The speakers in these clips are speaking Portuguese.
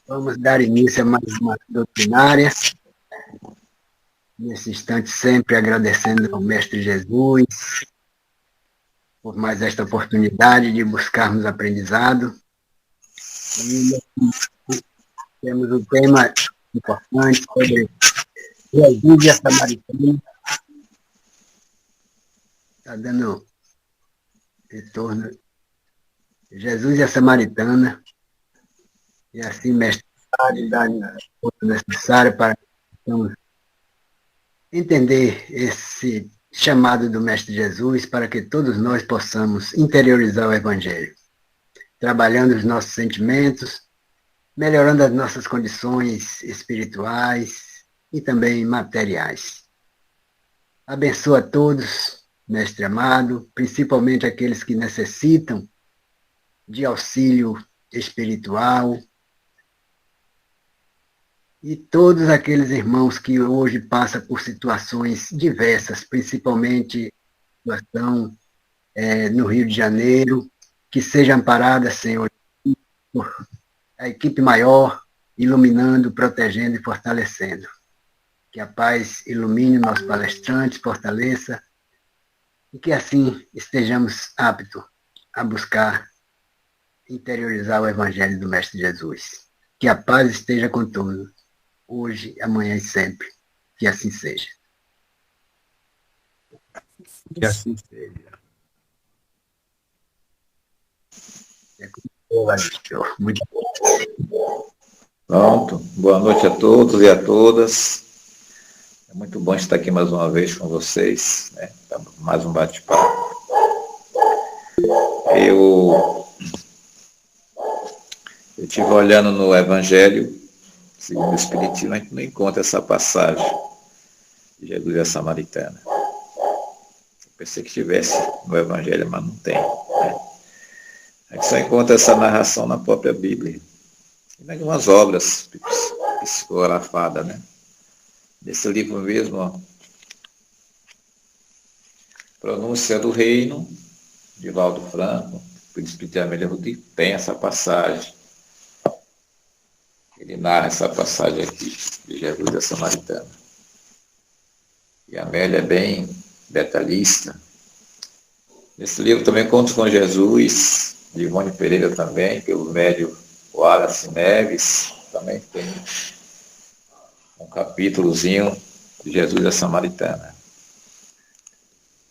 Vamos dar início a mais uma doutrinária. Nesse instante, sempre agradecendo ao Mestre Jesus por mais esta oportunidade de buscarmos aprendizado. E temos um tema importante sobre Jesus e a Samaritana. Está dando retorno. Jesus e a Samaritana. E assim, Mestre, dá a força necessária para entender esse chamado do Mestre Jesus para que todos nós possamos interiorizar o Evangelho, trabalhando os nossos sentimentos, melhorando as nossas condições espirituais e também materiais. Abençoa a todos, Mestre amado, principalmente aqueles que necessitam de auxílio espiritual, e todos aqueles irmãos que hoje passam por situações diversas, principalmente a situação no Rio de Janeiro, que seja amparada, Senhor, por a equipe maior, iluminando, protegendo e fortalecendo. Que a paz ilumine nossos palestrantes, fortaleça, e que assim estejamos aptos a buscar interiorizar o Evangelho do Mestre Jesus. Que a paz esteja com todos, hoje, amanhã e sempre. Que assim seja. Que assim seja. Muito bom. Pronto. Boa noite a todos e a todas. É muito bom estar aqui mais uma vez com vocês, né? Mais um bate-papo. Eu estive olhando no Evangelho, segundo o Espiritismo, a gente não encontra essa passagem de Jesus e a Samaritana. Eu pensei que estivesse no Evangelho, mas não tem. Né? A gente só encontra essa narração na própria Bíblia. E em algumas obras psicografadas, né? Nesse livro mesmo, ó, Pronúncia do Reino, de Valdo Franco, Príncipe de Amélia Rodrigues, tem essa passagem. Ele narra essa passagem aqui, de Jesus e a Samaritana. E a Amélia é bem detalhista. Nesse livro também Contos com Jesus, de Ivone Pereira também, pelo médio Wallace Neves, também tem um capítulozinho de Jesus e a Samaritana.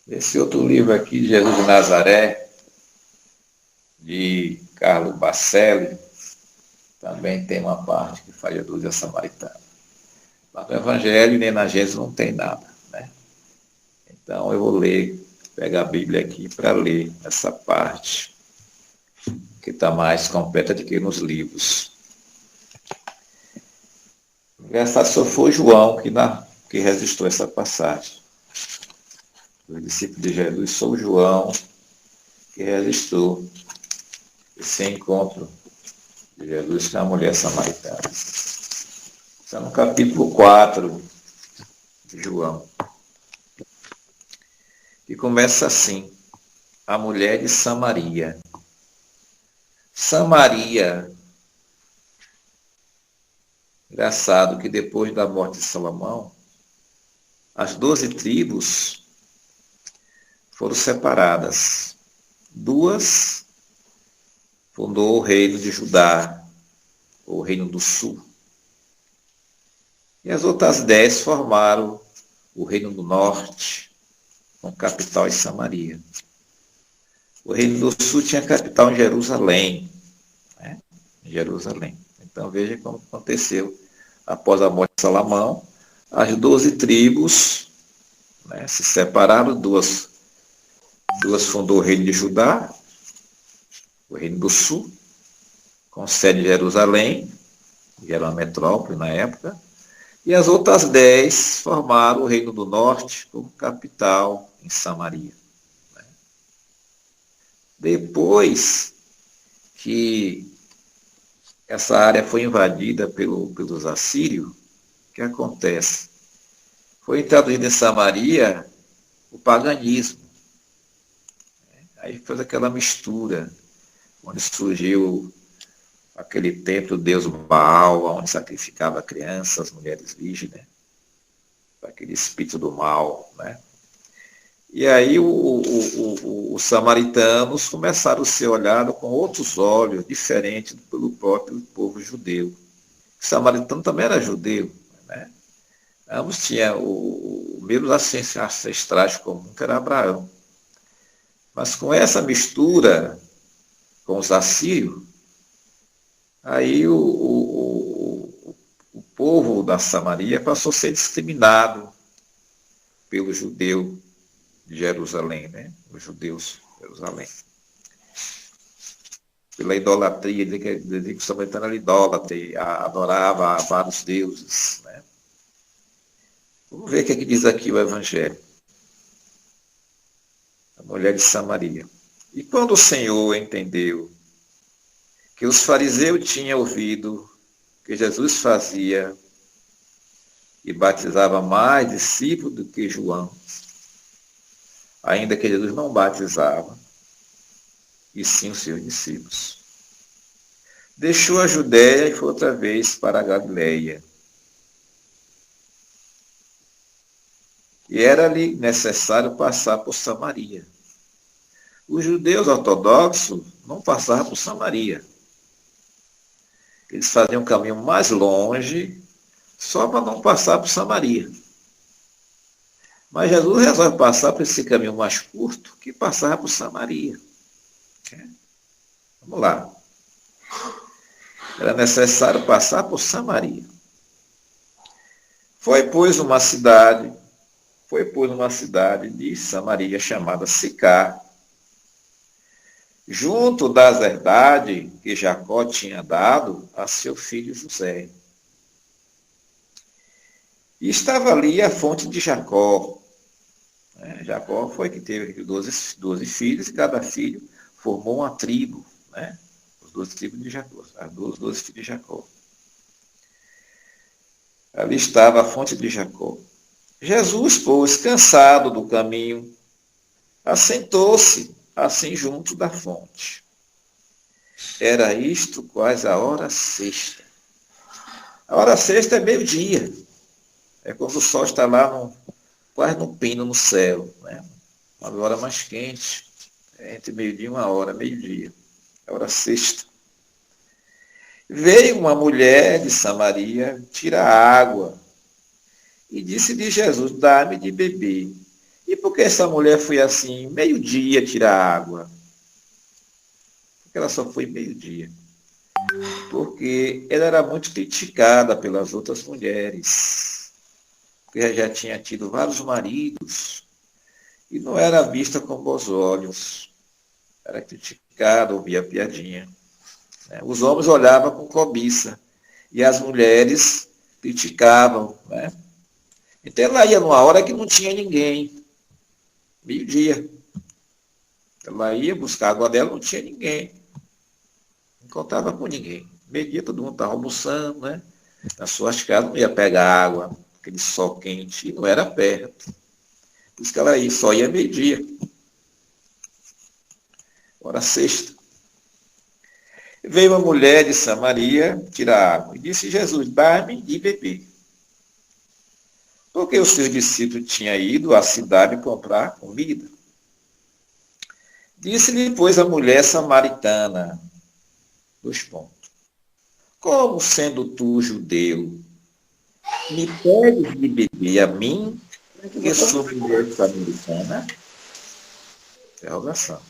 Esse outro livro aqui, Jesus de Nazaré, de Carlo Bacelli, também tem uma parte que fala de Jesus e a Samaritana. Mas no Evangelho nem na Gênesis não tem nada, né? Então eu vou pegar a Bíblia aqui para ler essa parte, que está mais completa do que nos livros. O verso foi João que registrou essa passagem. O discípulo de Jesus, São João, que registrou esse encontro de Jesus com a mulher samaritana. Está no capítulo 4 de João, que começa assim: a mulher de Samaria. Samaria, engraçado que depois da morte de Salomão, as 12 tribos foram separadas. 2 fundou o reino de Judá, o reino do sul. E as outras 10 formaram o reino do norte, com capital em Samaria. O reino do sul tinha capital em Jerusalém. Né? Em Jerusalém. Então veja como aconteceu. Após a morte de Salomão, as 12 tribos, né, se separaram, duas fundou o reino de Judá, o reino do sul, com sede em Jerusalém, que era uma metrópole na época, e as outras 10 formaram o reino do norte, com capital em Samaria. Depois que essa área foi invadida pelos assírios, o que acontece? Foi introduzido em Samaria o paganismo. Aí fez aquela mistura, onde surgiu aquele templo do deus Baal, onde sacrificava crianças, mulheres virgens, né? Aquele espírito do mal, né? E aí os samaritanos começaram a ser olhados com outros olhos, diferentes pelo próprio povo judeu. O samaritano também era judeu, né? Ambos tinham o mesmo ancestrais comum, que era Abraão. Mas com essa mistura com os assírios, aí o povo da Samaria passou a ser discriminado pelo judeu de Jerusalém, né? Os judeus de Jerusalém. Pela idolatria, dizia que o samaritano era idólatra, adorava a vários deuses, né? Vamos ver o que diz aqui o Evangelho. A mulher de Samaria. E quando o Senhor entendeu que os fariseus tinham ouvido que Jesus fazia e batizava mais discípulos do que João, ainda que Jesus não batizava, e sim os seus discípulos. Deixou a Judéia e foi outra vez para a Galileia. E era-lhe necessário passar por Samaria. Os judeus ortodoxos não passavam por Samaria. Eles faziam um caminho mais longe, só para não passar por Samaria. Mas Jesus resolve passar por esse caminho mais curto, que passava por Samaria. Vamos lá. Era necessário passar por Samaria. Foi, pois, numa cidade de Samaria chamada Sicar, junto das herdades que Jacó tinha dado a seu filho José. E estava ali a fonte de Jacó. Jacó foi que teve 12 filhos, e cada filho formou uma tribo, né? Os 12 tribos de Jacó, os 12 filhos de Jacó. Ali estava a fonte de Jacó. Jesus, pois, cansado do caminho, assentou-se assim junto da fonte. Era isto quase a hora sexta. A hora sexta é meio-dia. É quando o sol está lá quase no pino no céu, né? Uma hora mais quente. Entre meio-dia e uma hora, meio-dia. A hora sexta. Veio uma mulher de Samaria tirar água e disse-lhe Jesus, dá-me de beber. E por que essa mulher foi assim, meio-dia tirar água? Porque ela só foi meio-dia. Porque ela era muito criticada pelas outras mulheres. Porque ela já tinha tido vários maridos e não era vista com bons olhos. Era criticada, ouvia piadinha. Os homens olhavam com cobiça e as mulheres criticavam, né? Então ela ia numa hora que não tinha ninguém. Meio-dia. Ela ia buscar a água dela, não tinha ninguém. Não contava com ninguém. Meio-dia todo mundo estava almoçando, né? Nas suas casas não ia pegar água, aquele sol quente, e não era perto. Por isso que ela só ia meio-dia. Hora sexta. Veio uma mulher de Samaria tirar água e disse, Jesus, dá-me de beber. Porque os seus discípulos tinham ido à cidade comprar comida. Disse-lhe, pois, a mulher samaritana, como sendo tu judeu, me pedes de beber a mim, que sou mulher samaritana? Interrogação.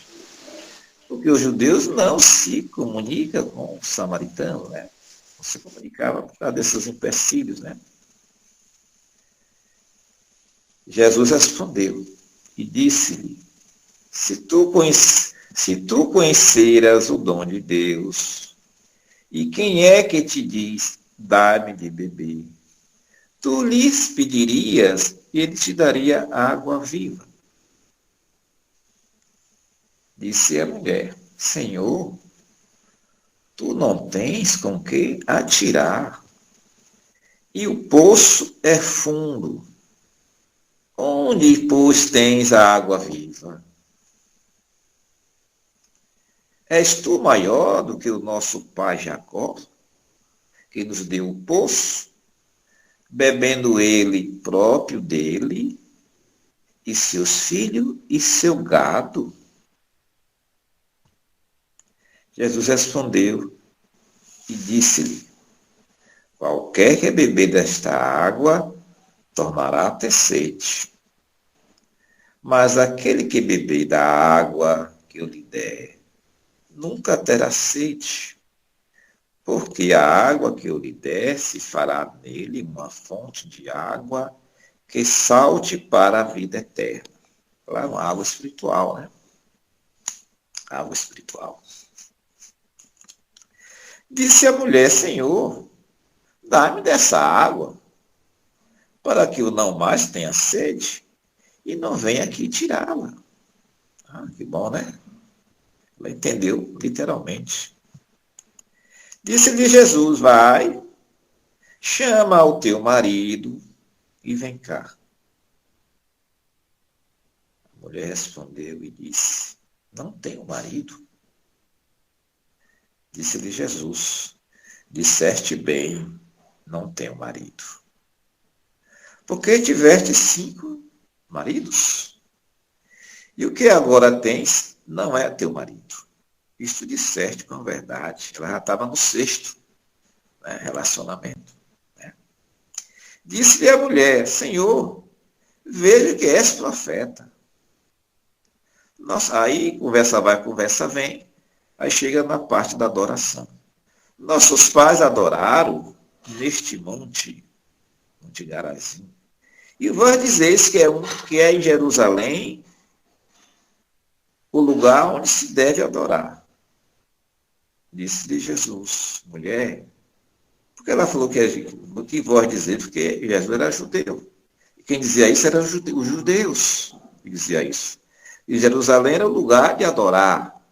Porque os judeus não se comunicam com os samaritanos, né? Não se comunicavam por causa desses empecilhos, né? Jesus respondeu e disse-lhe, se tu conheceras o dom de Deus, e quem é que te diz, dá-me de beber, tu lhes pedirias e ele te daria água viva. Disse a mulher, Senhor, tu não tens com que atirar, e o poço é fundo. Onde, pois, tens a água viva? És tu maior do que o nosso pai Jacó, que nos deu o poço, bebendo ele próprio dele, e seus filhos e seu gado? Jesus respondeu e disse-lhe: qualquer que beber desta água tornará a ter sede. Mas aquele que beber da água que eu lhe der, nunca terá sede, porque a água que eu lhe der se fará nele uma fonte de água que salte para a vida eterna. Claro, uma água espiritual, né? Água espiritual. Disse a mulher: Senhor, dá-me dessa água, para que eu não mais tenha sede e não venha aqui tirá-la. Ah, que bom, né? Ela entendeu literalmente. Disse-lhe Jesus: vai, chama o teu marido e vem cá. A mulher respondeu e disse: não tenho marido. Disse-lhe Jesus: disseste bem, não tenho marido. Porque tiveste 5 maridos, e o que agora tens não é teu marido. Isto disseste com verdade. Ela já estava no 6º, né, relacionamento. Né? Disse-lhe a mulher: Senhor, vejo que és profeta. Nossa, aí conversa vai, conversa vem. Aí chega na parte da adoração. Nossos pais adoraram neste monte Garazim. E vós dizeis que é em Jerusalém o lugar onde se deve adorar. Disse-lhe Jesus: mulher, porque ela falou que vós dizeis, porque Jesus era judeu. E quem dizia isso eram os judeus que dizia isso. E Jerusalém era o lugar de adorar,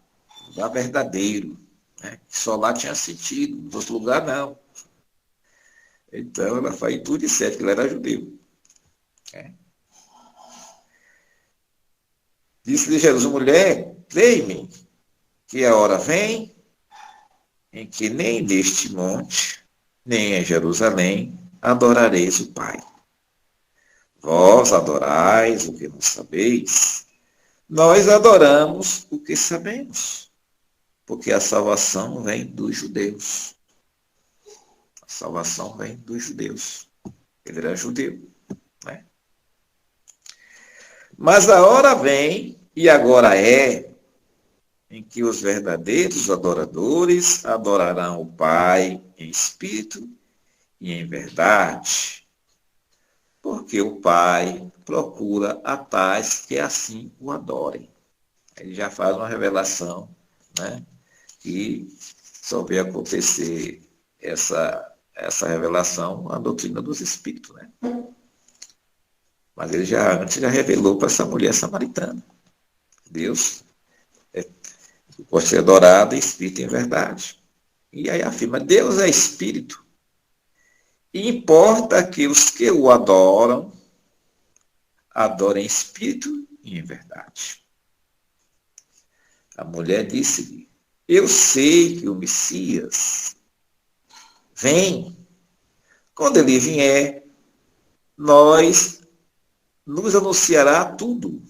o lugar verdadeiro, né? Que só lá tinha sentido, no outro lugar não. Então ela faz tudo de certo, que ele era judeu. É. Disse-lhe Jesus: mulher, crê-me, que a hora vem em que nem neste monte, nem em Jerusalém, adorareis o Pai. Vós adorais o que não sabeis, nós adoramos o que sabemos, porque a salvação vem dos judeus. A salvação vem dos judeus. Ele era judeu, né? Mas a hora vem, e agora é, em que os verdadeiros adoradores adorarão o Pai em espírito e em verdade, porque o Pai procura a tais que assim o adorem. Ele já faz uma revelação, né, que só veio acontecer essa revelação na doutrina dos Espíritos, né? Mas ele antes já revelou para essa mulher samaritana. Deus pode ser adorado em espírito e em verdade. E aí afirma: Deus é espírito. E importa que os que o adoram, adorem em espírito e em verdade. A mulher disse-lhe: eu sei que o Messias vem. Quando ele vier, nos anunciará tudo.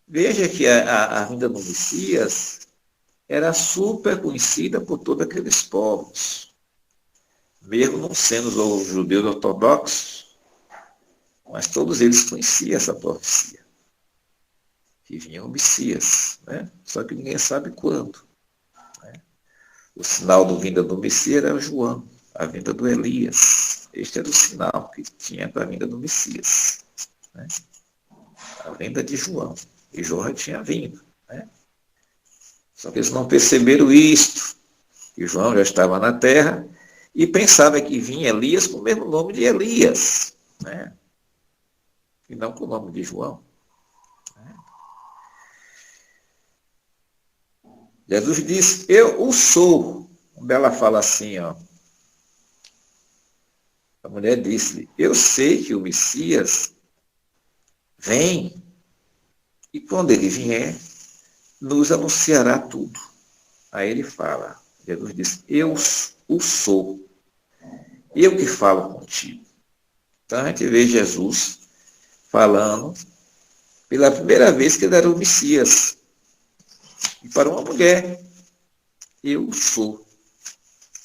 Veja que a vinda do Messias era super conhecida por todos aqueles povos. Mesmo não sendo os judeus ortodoxos, mas todos eles conheciam essa profecia. Que vinha o Messias, né? Só que ninguém sabe quando. Né? O sinal da vinda do Messias era João, a vinda do Elias. Este era o sinal que tinha para a vinda do Messias. Né? A vinda de João. E João já tinha vindo. Né? Só que eles não perceberam isto. Que João já estava na terra e pensava que vinha Elias com o mesmo nome de Elias. Né? E não com o nome de João. Né? Jesus disse: eu o sou. Quando ela fala assim, ó, a mulher disse-lhe: eu sei que o Messias vem, e quando ele vier, nos anunciará tudo. Aí ele fala, Jesus disse, eu o sou, eu que falo contigo. Então a gente vê Jesus falando pela primeira vez que ele era o Messias. E para uma mulher, eu sou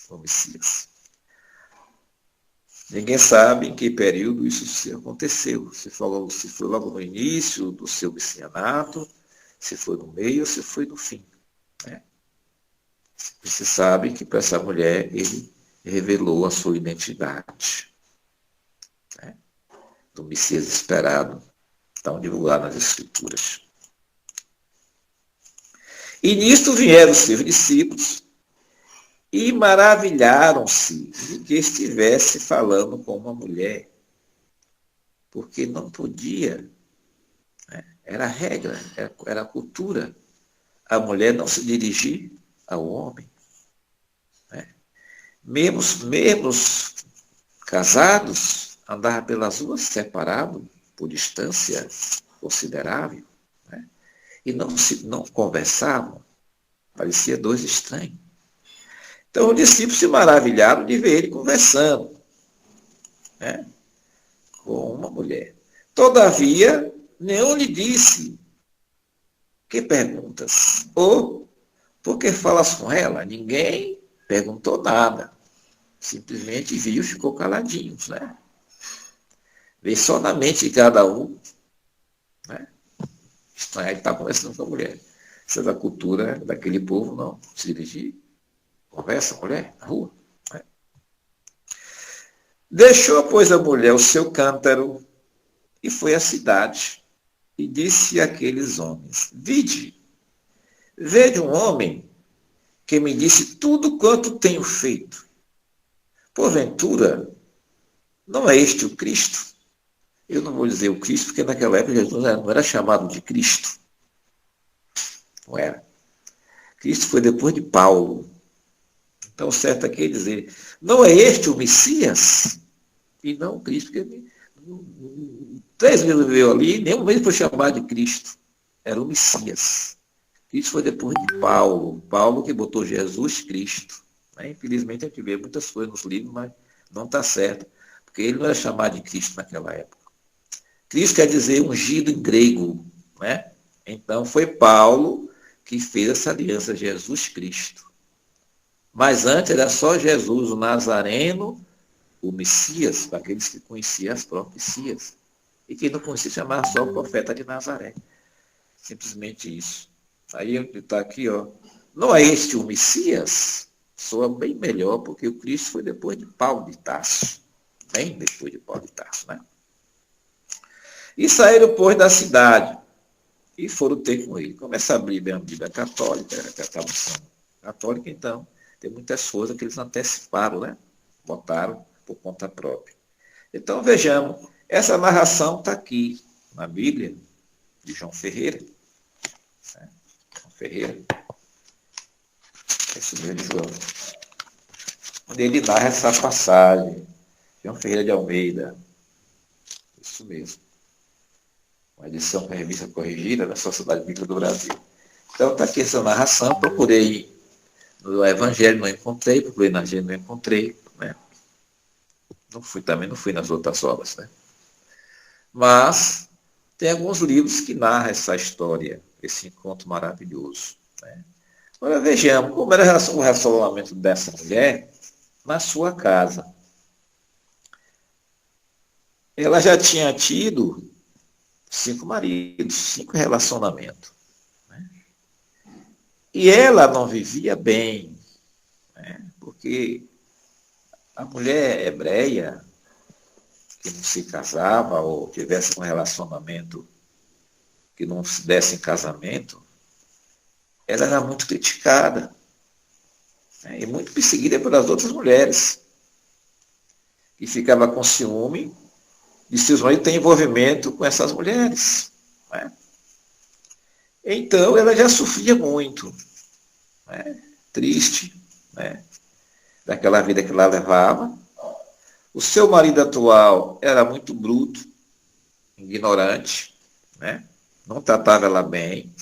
o Messias. Ninguém sabe em que período isso aconteceu. Se foi logo no início do seu messianato, se foi no meio ou se foi no fim. Né? Você sabe que para essa mulher ele revelou a sua identidade. Né? Do Messias esperado, tão divulgado nas Escrituras. E nisto vieram os seus discípulos e maravilharam-se de que estivesse falando com uma mulher, porque não podia, né? Era a regra, era a cultura, a mulher não se dirigir ao homem. Né? Mesmo casados, andavam pelas ruas separados por distância considerável, né? E não conversavam, parecia dois estranhos. Então, os discípulos se maravilharam de ver ele conversando, né, com uma mulher. Todavia, nenhum lhe disse, que perguntas? Ou, por que falas com ela? Ninguém perguntou nada. Simplesmente viu e ficou caladinhos, né? Veio só na mente de cada um, né? Estranho, ele está conversando com a mulher. Isso é da cultura daquele povo, não se dirigir. Conversa, mulher, na rua. Né? Deixou, pois, a mulher o seu cântaro e foi à cidade. E disse àqueles homens, vede um homem que me disse tudo quanto tenho feito. Porventura, não é este o Cristo? Eu não vou dizer o Cristo, porque naquela época Jesus não era chamado de Cristo. Não era. Cristo foi depois de Paulo. Então, o certo aqui é dizer, não é este o Messias? E não o Cristo, porque 3 meses viveu ali, nenhum mês foi chamado de Cristo. Era o Messias. Cristo foi depois de Paulo. Paulo que botou Jesus Cristo. Infelizmente, a gente vê muitas coisas nos livros, mas não está certo, porque ele não era chamado de Cristo naquela época. Cristo quer dizer ungido em grego. Né? Então, foi Paulo que fez essa aliança, Jesus Cristo. Mas antes era só Jesus, o Nazareno, o Messias, para aqueles que conheciam as profecias. E quem não conhecia chamava só o profeta de Nazaré. Simplesmente isso. Aí está aqui, ó. Não é este o Messias? Soa bem melhor, porque o Cristo foi depois de Paulo de Tarso. Bem depois de Paulo de Tarso, né? E saíram, pois, da cidade e foram ter com ele. Começa a abrir bem a Bíblia católica, a tradução católica, então. Tem muitas coisas que eles anteciparam, né? Botaram por conta própria. Então, vejamos, essa narração está aqui na Bíblia, de João Ferreira. Né? João Ferreira. Esse mesmo João. Onde ele narra essa passagem. João Ferreira de Almeida. Isso mesmo. Uma edição com a revista corrigida da Sociedade Bíblica do Brasil. Então, está aqui essa narração. Procurei no Evangelho, não encontrei, procurei na Gênesis, não encontrei, né? Também não fui nas outras obras, né? Mas tem alguns livros que narram essa história, esse encontro maravilhoso, né? Agora vejamos como era o relacionamento dessa mulher na sua casa. Ela já tinha tido 5 maridos, 5 relacionamentos. E ela não vivia bem, né? Porque a mulher hebreia, que não se casava ou tivesse um relacionamento que não se desse em casamento, ela era muito criticada, né? E muito perseguida pelas outras mulheres, que ficava com ciúme de seus maridos ter envolvimento com essas mulheres. Né? Então, ela já sofria muito, né? Triste, né? Daquela vida que ela levava. O seu marido atual era muito bruto, ignorante, não tratava ela bem.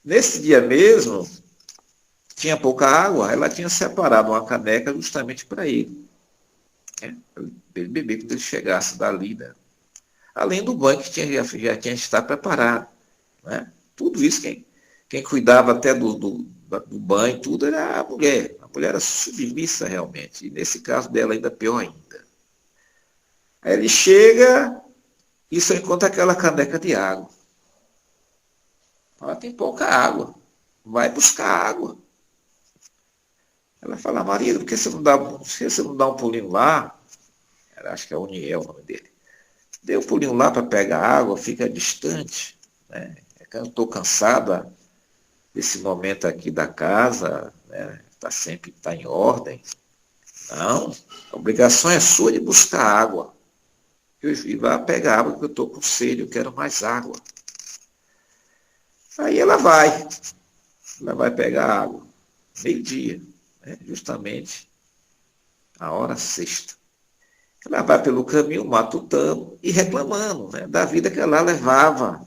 Nesse dia mesmo, tinha pouca água, ela tinha separado uma caneca justamente para ele, né? Para ele beber quando ele chegasse da lida. Além do banho que já tinha estado preparado, né? Tudo isso, quem cuidava até do banho, tudo era a mulher. A mulher era submissa realmente. E nesse caso dela ainda pior ainda. Aí ele chega e só encontra aquela caneca de água. Ela tem pouca água. Vai buscar água. Ela fala, marido, por que você não dá um pulinho lá? Acho que é Uniel o nome dele. Dê um pulinho lá para pegar água, fica distante. Né? É que eu estou cansada desse momento aqui da casa, né? Tá em ordem. Não, a obrigação é sua de buscar água. E vai pegar água que eu estou com sede, eu quero mais água. Aí ela vai pegar água, meio-dia, né? Justamente a hora sexta. Ela vai pelo caminho matutando e reclamando, né, da vida que ela levava,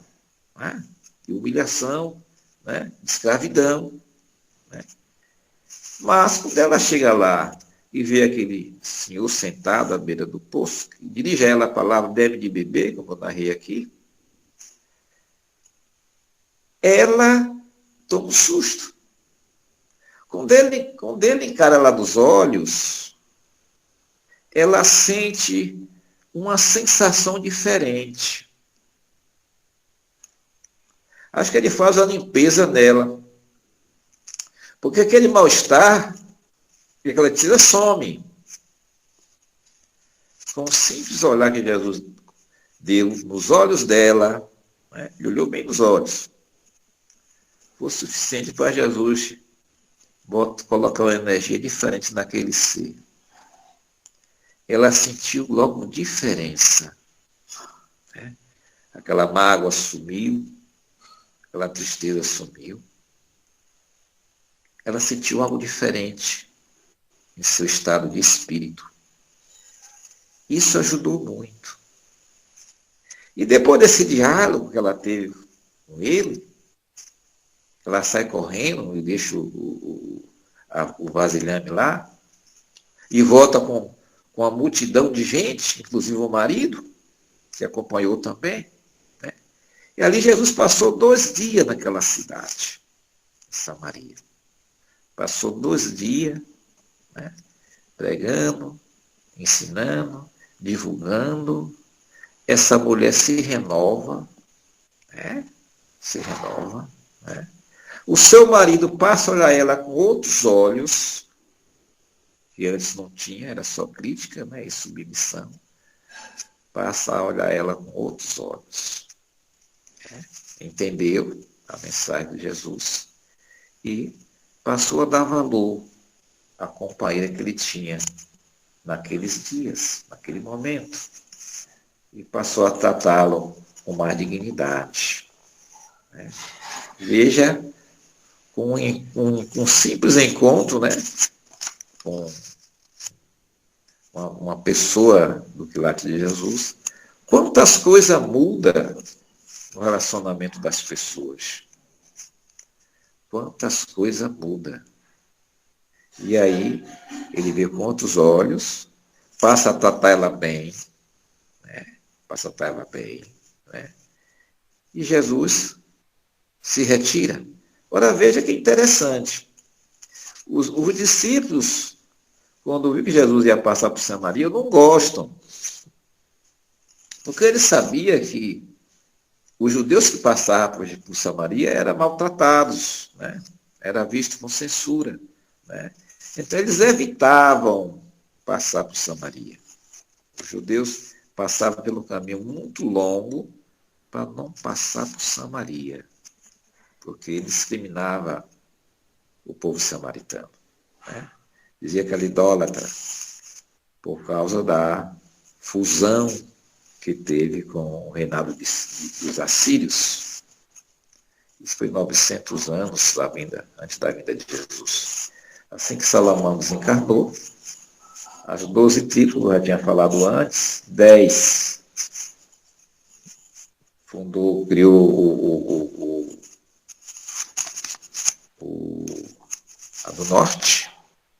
né, de humilhação, né, de escravidão. Né. Mas quando ela chega lá e vê aquele senhor sentado à beira do poço, que dirige a ela a palavra deve de beber, como eu narrei aqui, ela toma um susto. Quando ele encara ela dos olhos, ela sente uma sensação diferente. Acho que ele faz a limpeza nela. Porque aquele mal-estar, que ela tira, some. Com o simples olhar que Jesus deu nos olhos dela, né, e olhou bem nos olhos, foi suficiente para Jesus colocar uma energia diferente naquele ser. Ela sentiu logo diferença. Né? Aquela mágoa sumiu, aquela tristeza sumiu. Ela sentiu algo diferente em seu estado de espírito. Isso ajudou muito. E depois desse diálogo que ela teve com ele, ela sai correndo e deixa o vasilhame lá e volta com a multidão de gente, inclusive o marido, que acompanhou também. Né? E ali Jesus passou 2 dias naquela cidade, em Samaria. Passou 2 dias, né, pregando, ensinando, divulgando. Essa mulher se renova, né? Se renova. Né? O seu marido passa a olhar ela com outros olhos, que antes não tinha, era só crítica, né, e submissão. Passa a olhar ela com outros olhos. Né? Entendeu a mensagem de Jesus e passou a dar valor à companheira que ele tinha naqueles dias, naquele momento. E passou a tratá-lo com mais dignidade. Né? Veja, com um simples encontro, né, com uma pessoa do quilate de Jesus, quantas coisas mudam no relacionamento das pessoas. Quantas coisas mudam. E aí, ele vê com outros olhos, passa a tratar ela bem, né? Passa a tratar ela bem, né? E Jesus se retira. Ora, veja que interessante. Os discípulos, quando viu que Jesus ia passar por Samaria, não gostam. Porque ele sabia que os judeus que passavam por Samaria eram maltratados, né? Era visto com censura. Né? Então eles evitavam passar por Samaria. Os judeus passavam pelo caminho muito longo para não passar por Samaria, porque ele discriminava o povo samaritano. Né? Dizia que era idólatra por causa da fusão que teve com o reinado dos assírios. Isso foi 900 anos antes da vinda de Jesus. Assim que Salomão desencarnou, as 12 tribos, como eu já tinha falado antes, 10 criou a do norte,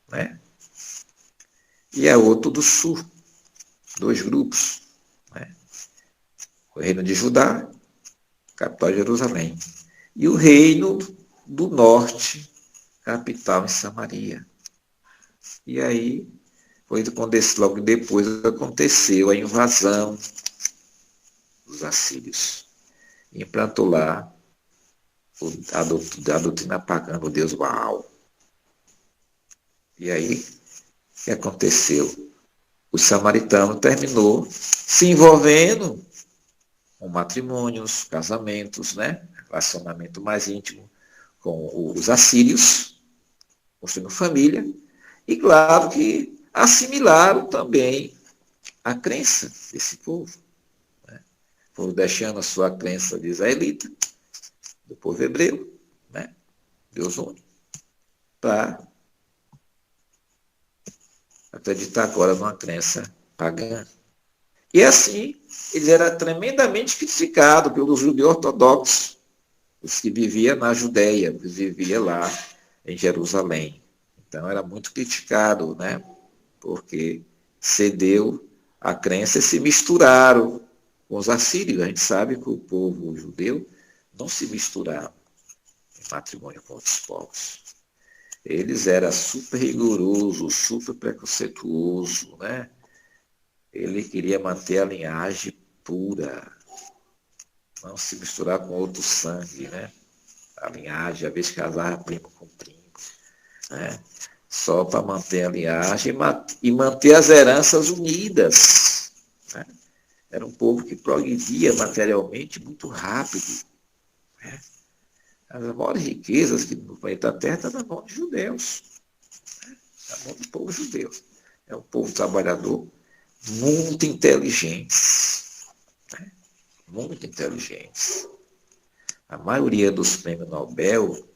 né? E a outra do sul, 2 grupos, né? O reino de Judá, capital de Jerusalém, e o reino do norte, capital em Samaria. E aí, foi quando logo depois aconteceu a invasão dos assírios. Implantou lá a doutrina pagã do deus Baal. E aí, o que aconteceu? O samaritano terminou se envolvendo com matrimônios, casamentos, né? Relacionamento mais íntimo com os assírios, construindo família, e claro que assimilaram também a crença desse povo. Né? Foram deixando a sua crença de israelita, do povo hebreu, né? Deus único, para acreditar agora numa crença pagã. E assim, ele era tremendamente criticado pelos judeus ortodoxos, os que viviam na Judéia, os que viviam lá em Jerusalém. Então era muito criticado, né? Porque cedeu à crença e se misturaram com os assírios. A gente sabe que o povo judeu não se misturava em matrimônio com outros povos. Eles eram super rigorosos, super preconceituosos, né? Ele queria manter a linhagem pura, não se misturar com outro sangue, né? A linhagem, às vezes casava primo com primo, né? Só para manter a linhagem e manter as heranças unidas, né? Era um povo que progredia materialmente muito rápido, né? As maiores riquezas que no planeta Terra estão na mão de judeus, né? Na mão do povo judeu. É um povo trabalhador, muito inteligentes, né? Muito inteligentes. A maioria dos prêmios Nobel,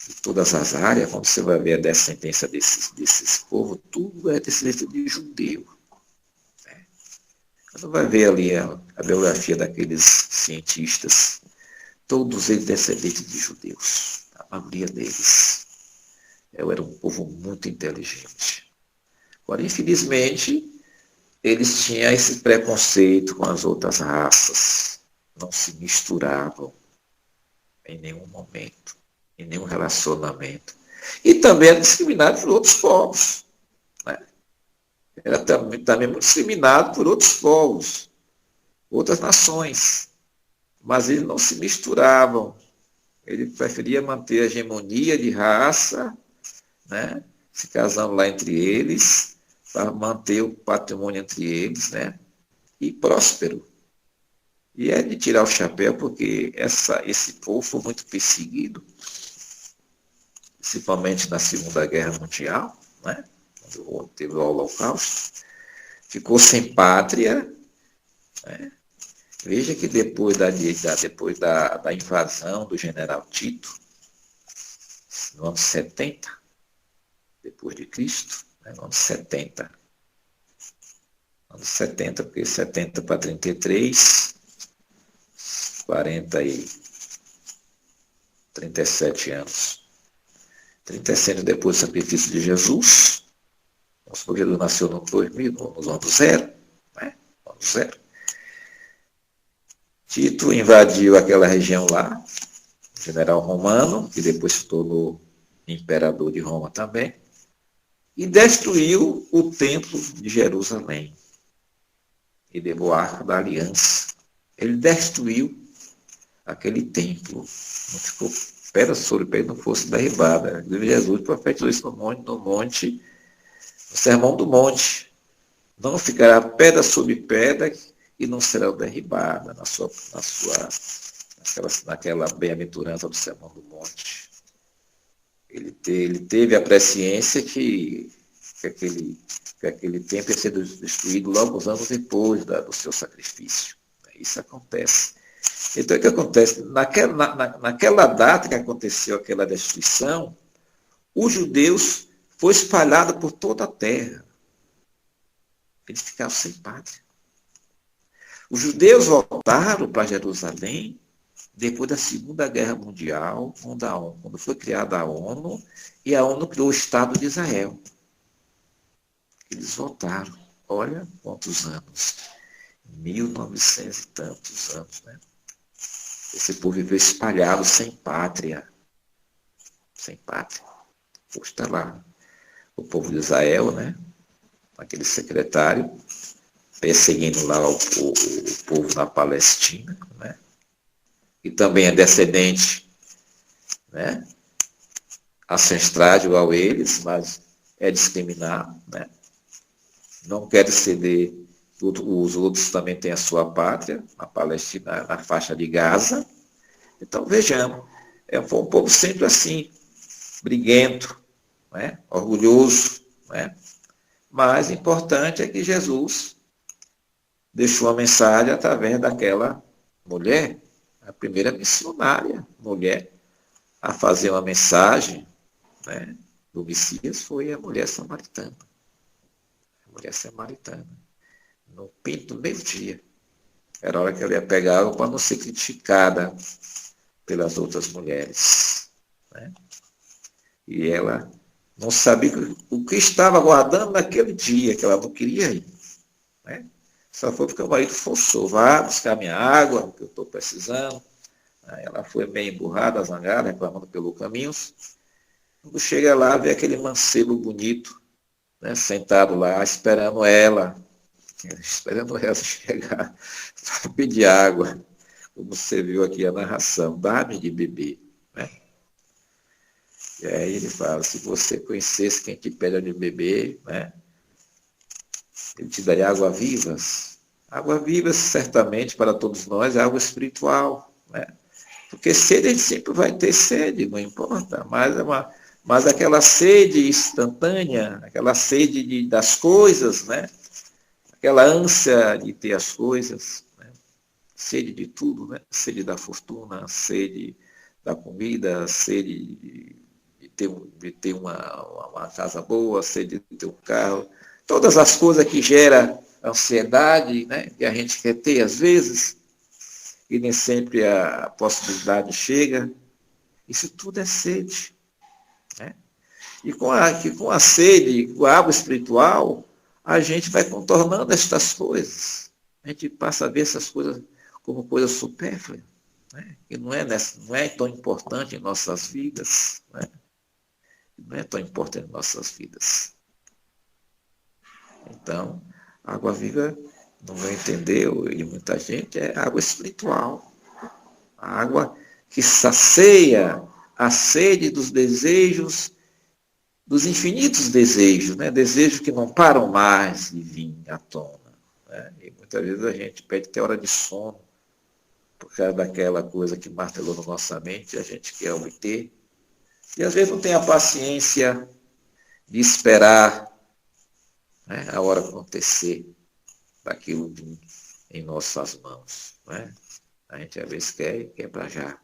de todas as áreas, quando você vai ver a descendência desses povos, tudo é descendência de judeu. Né? Quando vai ver ali a biografia daqueles cientistas, todos eles descendentes de judeus, a maioria deles. Era um povo muito inteligente. Agora, infelizmente, eles tinham esse preconceito com as outras raças, não se misturavam em nenhum momento, em nenhum relacionamento. E também era discriminado por outros povos. Né? Era também muito discriminado por outros povos, outras nações. Mas eles não se misturavam. Ele preferia manter a hegemonia de raça, né? Se casando lá entre eles, para manter o patrimônio entre eles, né? E próspero. E é de tirar o chapéu, porque esse povo foi muito perseguido, principalmente na Segunda Guerra Mundial, né? Quando teve o Holocausto, ficou sem pátria, né? Veja que depois da invasão do general Tito, no ano 70, depois de Cristo, né? No ano 70, porque 70 para 33, 40 e 37 anos. 37 depois do sacrifício de Jesus. O Jesus nasceu no 2000, no ano zero. Né? No ano zero. Tito invadiu aquela região lá, general romano, que depois se tornou imperador de Roma também, e destruiu o templo de Jerusalém. E levou o arco da aliança. Ele destruiu aquele templo. Não ficou pedra sobre pedra, não fosse derribada. Jesus profetizou isso no Sermão do Monte. Não ficará pedra sobre pedra e não será derribada naquela bem-aventurança do Sermão do Monte. Ele teve a presciência que aquele templo ia ser destruído logo uns anos depois do seu sacrifício. Isso acontece. Então, o que acontece? Naquela data que aconteceu aquela destruição, os judeus foram espalhados por toda a terra. Eles ficaram sem pátria. Os judeus voltaram para Jerusalém depois da Segunda Guerra Mundial, quando foi criada a ONU, e a ONU criou o Estado de Israel. Eles votaram. Olha quantos anos. 1900 e tantos anos, né? Esse povo viveu espalhado, sem pátria. Sem pátria. Hoje está lá o povo de Israel, né? Aquele secretário, perseguindo lá o povo na Palestina, né? E também é descendente, né? Ancestrais igual a eles, mas é discriminado, né? Não quer ceder. Os outros também têm a sua pátria, a Palestina, na faixa de Gaza. Então, vejamos, foi um povo sempre assim, briguento, né? Orgulhoso, né? Mas importante é que Jesus deixou a mensagem através daquela mulher, a primeira missionária mulher a fazer uma mensagem, né, do Messias foi a mulher samaritana. A mulher samaritana. No pinto do meio-dia. Era a hora que ela ia pegar água para não ser criticada pelas outras mulheres. Né? E ela não sabia o que estava aguardando naquele dia, que ela não queria ir. Né? Só foi porque o marido forçou. Vá buscar minha água, que eu estou precisando. Aí ela foi meio emburrada, zangada, reclamando pelo caminho. Quando chega lá, vê aquele mancebo bonito, né, sentado lá, esperando ela chegar para pedir água, como você viu aqui a narração, dá-me de beber. Né? E aí ele fala, se você conhecesse quem te pede de beber, né, ele te daria água vivas. Água viva, certamente, para todos nós, é água espiritual. Né? Porque sede a gente sempre vai ter sede, não importa, mas aquela sede instantânea, aquela sede das coisas, né? Aquela ânsia de ter as coisas, né? Sede de tudo, né? Sede da fortuna, sede da comida, sede de ter uma casa boa, sede de ter um carro, todas as coisas que geram ansiedade, né? Que a gente quer ter às vezes, e nem sempre a possibilidade chega. Isso tudo é sede. Né? E com a sede, com a água espiritual, a gente vai contornando estas coisas. A gente passa a ver essas coisas como coisas supérfluas, né? Que não é tão importante em nossas vidas. Né? Não é tão importante em nossas vidas. Então, água viva, no meu entender, e muita gente, é água espiritual. A água que sacia a sede dos desejos, dos infinitos desejos, né? Desejos que não param mais de vir à tona. Né? E muitas vezes a gente pede até hora de sono, por causa daquela coisa que martelou na nossa mente, a gente quer obter. E às vezes não tem a paciência de esperar, né, a hora acontecer daquilo vir em nossas mãos. Né? A gente às vezes quer para já.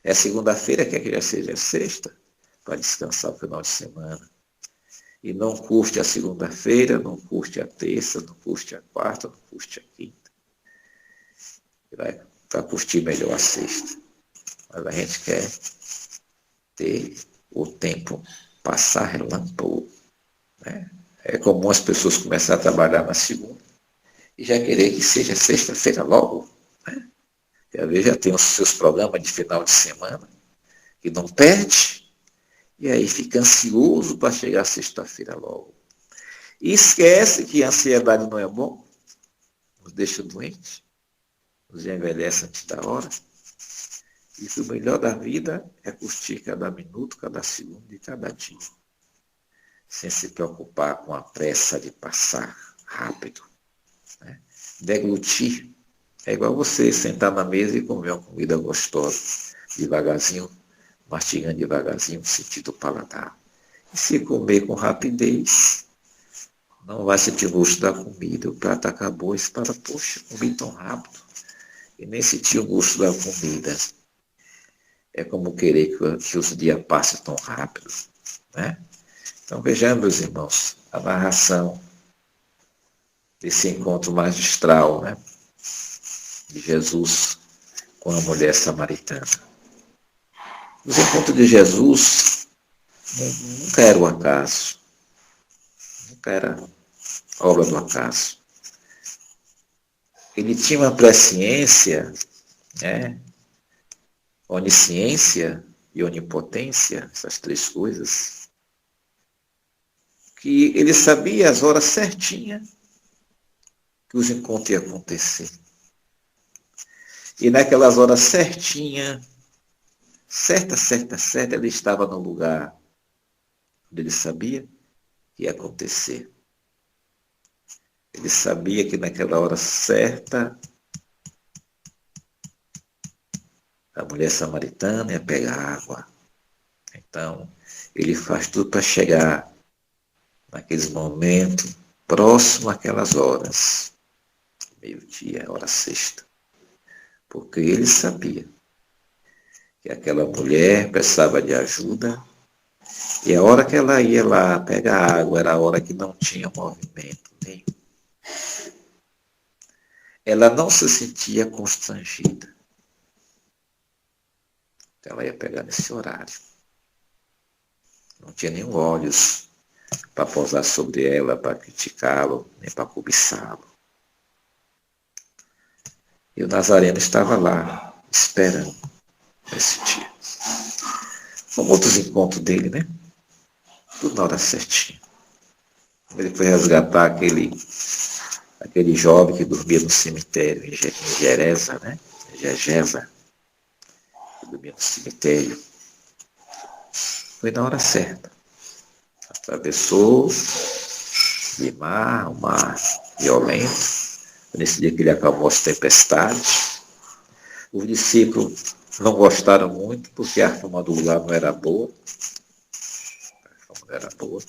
É segunda-feira, quer que já seja sexta, para descansar o final de semana. E não curte a segunda-feira, não curte a terça, não curte a quarta, não curte a quinta. Vai curtir melhor a sexta. Mas a gente quer ter o tempo passar relâmpago. Né? É comum as pessoas começarem a trabalhar na segunda e já querer que seja sexta-feira logo. Né? E às vezes já tem os seus programas de final de semana que não perde. E aí fica ansioso para chegar sexta-feira logo. E esquece que a ansiedade não é bom, nos deixa doentes, nos envelhece antes da hora. E que o melhor da vida é curtir cada minuto, cada segundo e cada dia. Sem se preocupar com a pressa de passar rápido. Né? Deglutir. É igual você sentar na mesa e comer uma comida gostosa, devagarzinho, mastigando devagarzinho, sentindo o paladar. E se comer com rapidez, não vai sentir o gosto da comida, o prato acabou e você fala, poxa, comi tão rápido. E nem sentir o gosto da comida. É como querer que os dias passem tão rápido. Né? Então vejamos, meus irmãos, a narração desse encontro magistral, né, de Jesus com a mulher samaritana. Os encontros de Jesus nunca era o acaso, nunca era obra do acaso. Ele tinha uma presciência, né? Onisciência e onipotência, essas três coisas, que ele sabia as horas certinhas que os encontros iam acontecer. E naquelas horas certinhas, certa, ele estava no lugar onde ele sabia que ia acontecer. Ele sabia que naquela hora certa, a mulher samaritana ia pegar água. Então, ele faz tudo para chegar naqueles momentos, próximo àquelas horas. Meio-dia, hora sexta. Porque ele sabia que aquela mulher precisava de ajuda e a hora que ela ia lá pegar água era a hora que não tinha movimento nenhum. Ela não se sentia constrangida. Então ela ia pegar nesse horário. Não tinha nenhum olhos para pousar sobre ela, para criticá-lo, nem para cobiçá-lo. E o Nazareno estava lá, esperando esse dia. Como outros encontros dele, né? Tudo na hora certinha. Ele foi resgatar aquele jovem que dormia no cemitério, em Geresa, né? Gegesa, que dormia no cemitério. Foi na hora certa. Atravessou um mar violento. Nesse dia que ele acalmou as tempestades. Os discípulos não gostaram muito, porque a fama do lugar não era boa. A fama não era boa.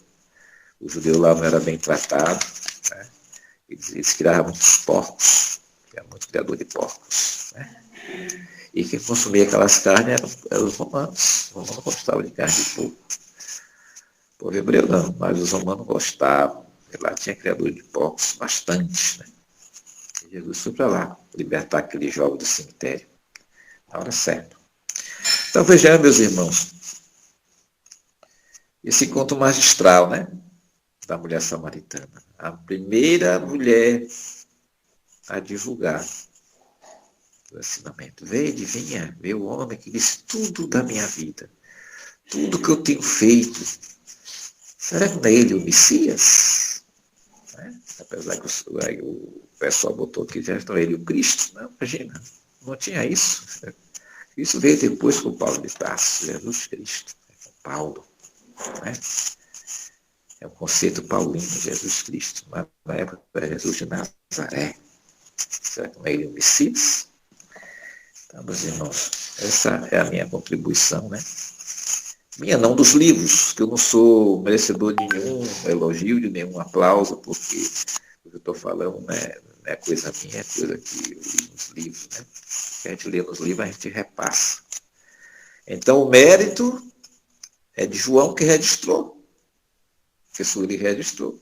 O judeu lá não era bem tratado. Né? Eles criavam muitos porcos. Era muito criador de porcos. Né? E quem consumia aquelas carnes eram os romanos. Os romanos gostavam de carne de porco. O povo hebreu não, mas os romanos gostavam. E lá tinha criador de porcos bastante. Né? E Jesus foi para lá, libertar aquele jovem do cemitério. Na hora certa. Então vejam, meus irmãos, esse conto magistral, né? Da mulher samaritana. A primeira mulher a divulgar o ensinamento. Veio, adivinha, veio o homem que disse tudo da minha vida. Tudo que eu tenho feito. Será que não é ele o Messias? Né? Apesar que o pessoal botou aqui, já não é ele o Cristo. Não, imagina, não tinha isso. Isso veio depois com Paulo de Tarso, Jesus Cristo, com Paulo. Né? É o conceito paulino de Jesus Cristo, mas na época era Jesus de Nazaré. Será que não é ele o Messias? Então, meus irmãos, essa é a minha contribuição, né? Minha não, dos livros, que eu não sou merecedor de nenhum elogio, de nenhum aplauso, porque o que eu estou falando não é coisa minha, é coisa que eu li nos livros, né? Que a gente lê nos livros, a gente repassa. Então, o mérito é de João, que registrou. Porque ele registrou.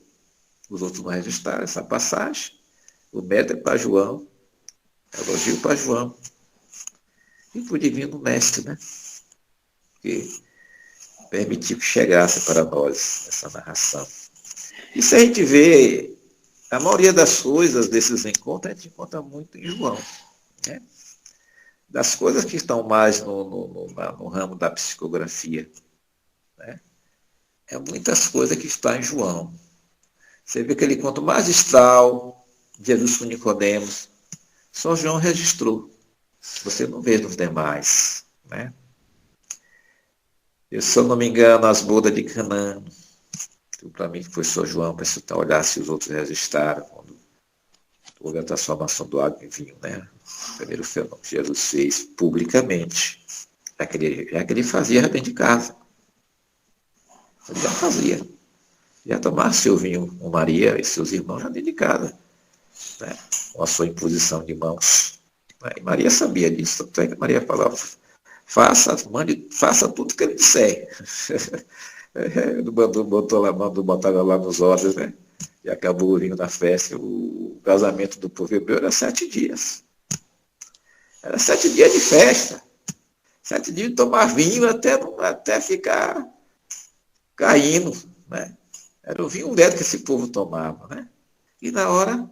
Os outros não registraram essa passagem. O mérito é para João. Elogio para João. E para o divino mestre, né? Que permitiu que chegasse para nós essa narração. E se a gente vê, a maioria das coisas desses encontros, a gente encontra muito em João. Né? Das coisas que estão mais no ramo da psicografia. Né? É muitas coisas que estão em João. Você vê aquele conto magistral de Jesus com Nicodemos. Só João registrou. Você não vê nos demais. Né? Eu, se eu não me engano, as bodas de Canaã. Para mim foi só João, para você olhar se os outros registraram. Quando houve a transformação do água em vinho. Né? O primeiro fenômeno que Jesus fez publicamente. Já que ele fazia dentro de casa. Ele já fazia. Já tomava seu vinho com Maria e seus irmãos já dentro de casa. Né? Com a sua imposição de mãos. E Maria sabia disso. Tanto é que Maria falava, faça tudo que ele disser. Mandou botar lá nos ordens, né? E acabou o vinho da festa. O casamento do povo hebreu era 7 dias. Era 7 dias de festa. 7 dias de tomar vinho até ficar caindo, né? Era o vinho velho que esse povo tomava, né? E na hora,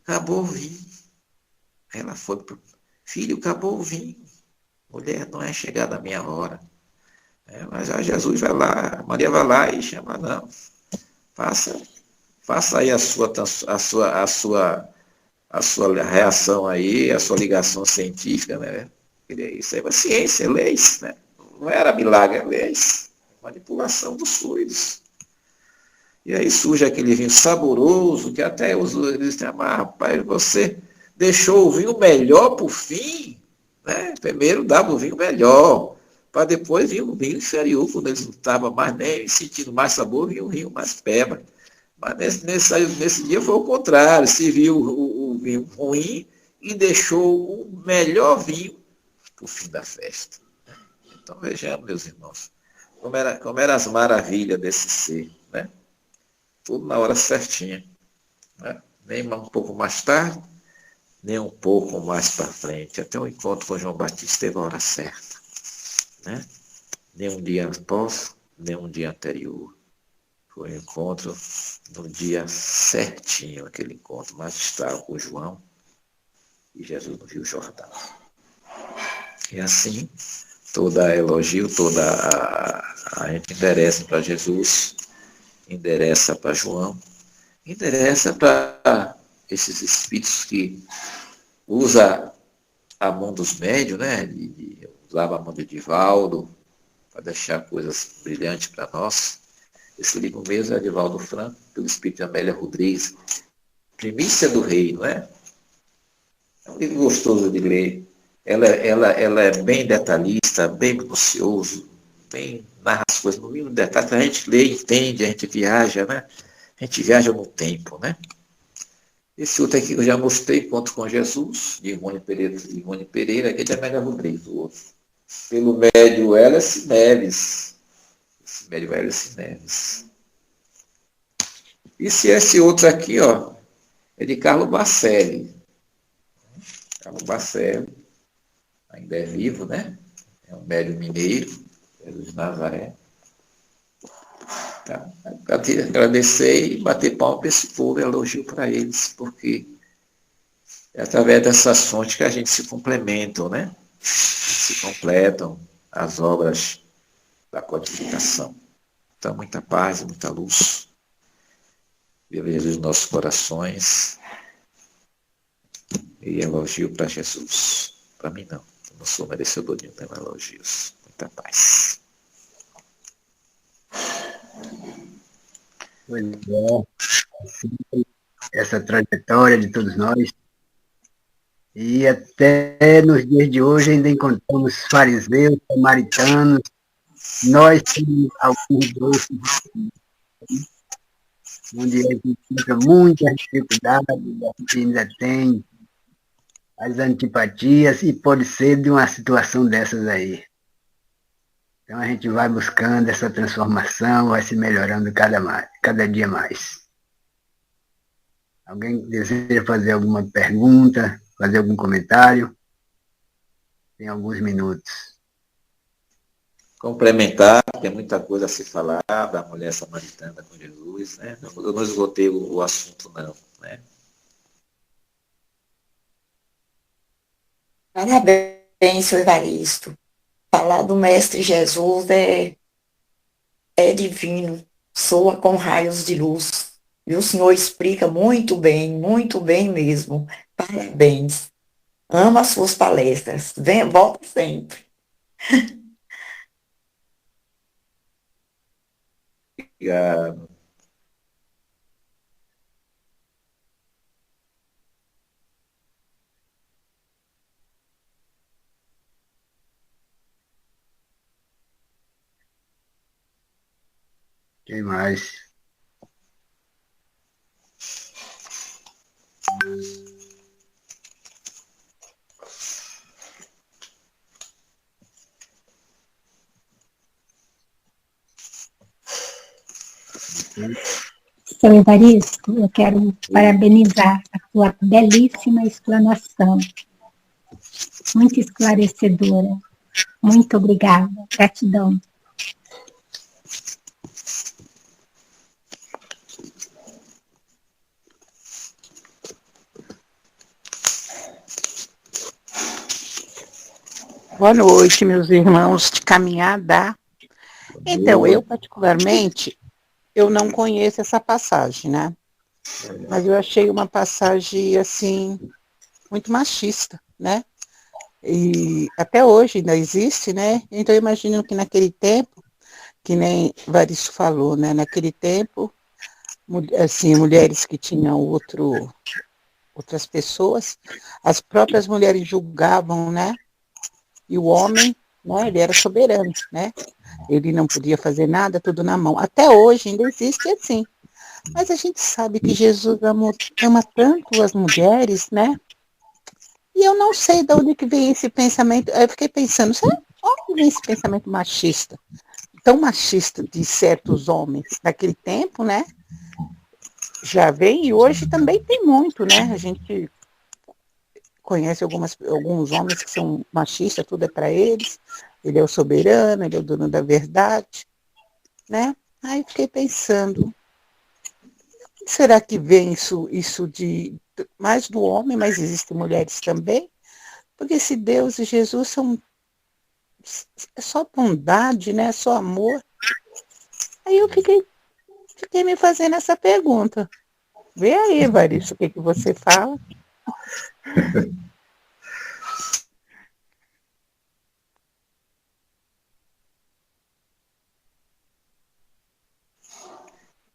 acabou o vinho. Ela foi pro filho, acabou o vinho. Mulher, não é chegada a minha hora. Mas já Jesus vai lá, Maria vai lá e chama, não. Faça aí a sua reação aí, a sua ligação científica, né? Isso aí é ciência, é leis, né? Não era milagre, é leis. Manipulação dos fluidos. E aí surge aquele vinho saboroso, que até eles dizem, mas rapaz, você deixou o vinho melhor por fim, né? Primeiro dava o vinho melhor, para depois vir o vinho inferior, quando eles não estavam mais nem sentindo mais sabor, vinha o vinho mais peba. Mas nesse dia foi o contrário, se viu o vinho ruim e deixou o melhor vinho para o fim da festa. Então vejamos, meus irmãos, como era as maravilhas desse ser, né? Tudo na hora certinha, né? Nem um pouco mais tarde, nem um pouco mais para frente. Até o encontro com João Batista teve a hora certa, né? Nem um dia após, nem um dia anterior. Foi um encontro no dia certinho, aquele encontro magistral com João e Jesus no Rio Jordão. E assim, toda elogio, toda a gente endereça para Jesus, endereça para João, endereça para esses espíritos que usa a mão dos médios, né? Usava a mão de Divaldo para deixar coisas brilhantes para nós. Esse livro mesmo é Divaldo Franco, pelo espírito de Amélia Rodrigues, Primícia do Rei, não é? É um livro gostoso de ler. Ela é bem detalhista, bem minucioso, bem narra as coisas no mínimo detalhe. A gente lê, entende, a gente viaja, né? A gente viaja no tempo, né? Esse outro aqui que eu já mostrei, Encontro com Jesus, de Ivone Pereira, aqui é de Amélia Rodrigues, o outro. Pelo médio Hélice Neves. Esse médio Hélice Neves. E se esse outro aqui, ó, é de Carlo Bacelli. Carlo Bacelli, ainda é vivo, né? É um médio mineiro, é de Nazaré. Tá? Agradecer e bater palma para esse povo, elogio para eles, porque é através dessas fontes que a gente se complementam, né? Se completam as obras da codificação. Então, muita paz e muita luz. Viva Jesus nos nossos corações. E elogio para Jesus. Para mim, não. Eu não sou merecedor de nenhum elogios. Muita paz. Pois é, essa trajetória de todos nós. E até nos dias de hoje ainda encontramos fariseus, samaritanos, nós temos alguns doces, onde a gente encontra muitas dificuldades, a gente ainda tem as antipatias, e pode ser de uma situação dessas aí. Então a gente vai buscando essa transformação, vai se melhorando cada dia mais. Alguém deseja fazer alguma pergunta, fazer algum comentário? Tem alguns minutos. Complementar, tem muita coisa a se falar da mulher samaritana com Jesus, né? Eu não esgotei o assunto, não, né? Parabéns, seu Evaristo. Falar do Mestre Jesus é divino, soa com raios de luz. E o senhor explica muito bem mesmo. Parabéns. Amo as suas palestras. Vem, volta sempre. Obrigado. Quem mais? Seu Evaristo, eu quero parabenizar a sua belíssima explanação, muito esclarecedora. Muito obrigada, gratidão. Boa noite, meus irmãos de caminhada. Então, eu particularmente, eu não conheço essa passagem, né? Mas eu achei uma passagem, assim, muito machista, né? E até hoje ainda existe, né? Então, eu imagino que naquele tempo, que nem Varisto falou, né? Naquele tempo, assim, mulheres que tinham outras pessoas, as próprias mulheres julgavam, né? E o homem, né, ele era soberano, né? Ele não podia fazer nada, tudo na mão. Até hoje ainda existe assim. Mas a gente sabe que Jesus ama tanto as mulheres, né? E eu não sei de onde que vem esse pensamento. Eu fiquei pensando, será onde vem esse pensamento machista? Tão machista de certos homens daquele tempo, né? Já vem e hoje também tem muito, né? A gente conhece alguns homens que são machistas, tudo é para eles. Ele é o soberano, ele é o dono da verdade, né? Aí fiquei pensando, será que vem isso de mais do homem, mas existem mulheres também? Porque se Deus e Jesus é só bondade, né? É só amor. Aí eu fiquei me fazendo essa pergunta. Vê aí, Varisto, o que você fala?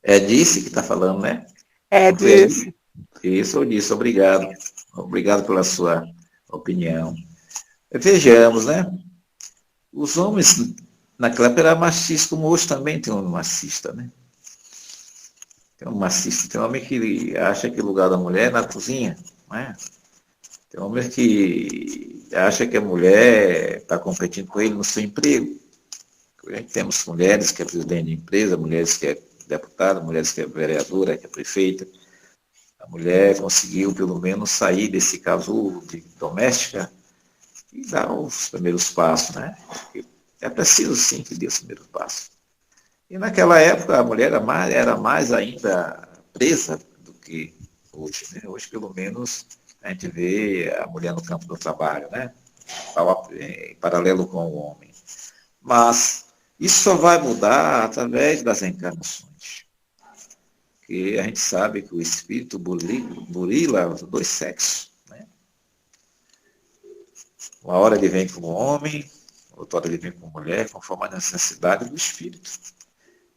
É disso que está falando, né? É Não foi disso. isso ou disso? Obrigado. Obrigado pela sua opinião. Vejamos, né? Os homens naquela época eram machistas, como hoje também tem um machista, né? Tem um machista, tem um homem que acha que o lugar da mulher é na cozinha, né? Tem um homem que acha que a mulher está competindo com ele no seu emprego. A gente temos mulheres que é presidente de empresa, mulheres que é deputada, mulheres que é vereadora, que é prefeita. A mulher conseguiu, pelo menos, sair desse casulo de doméstica e dar os primeiros passos, né? É preciso, sim, que dê os primeiros passos. E naquela época, a mulher era mais ainda presa do que hoje, né? Hoje, pelo menos, a gente vê a mulher no campo do trabalho, né? Em paralelo com o homem. Mas isso só vai mudar através das encarnações. Porque a gente sabe que o espírito burila os dois sexos. Né? Uma hora ele vem como homem, outra hora ele vem como mulher, conforme a necessidade do espírito.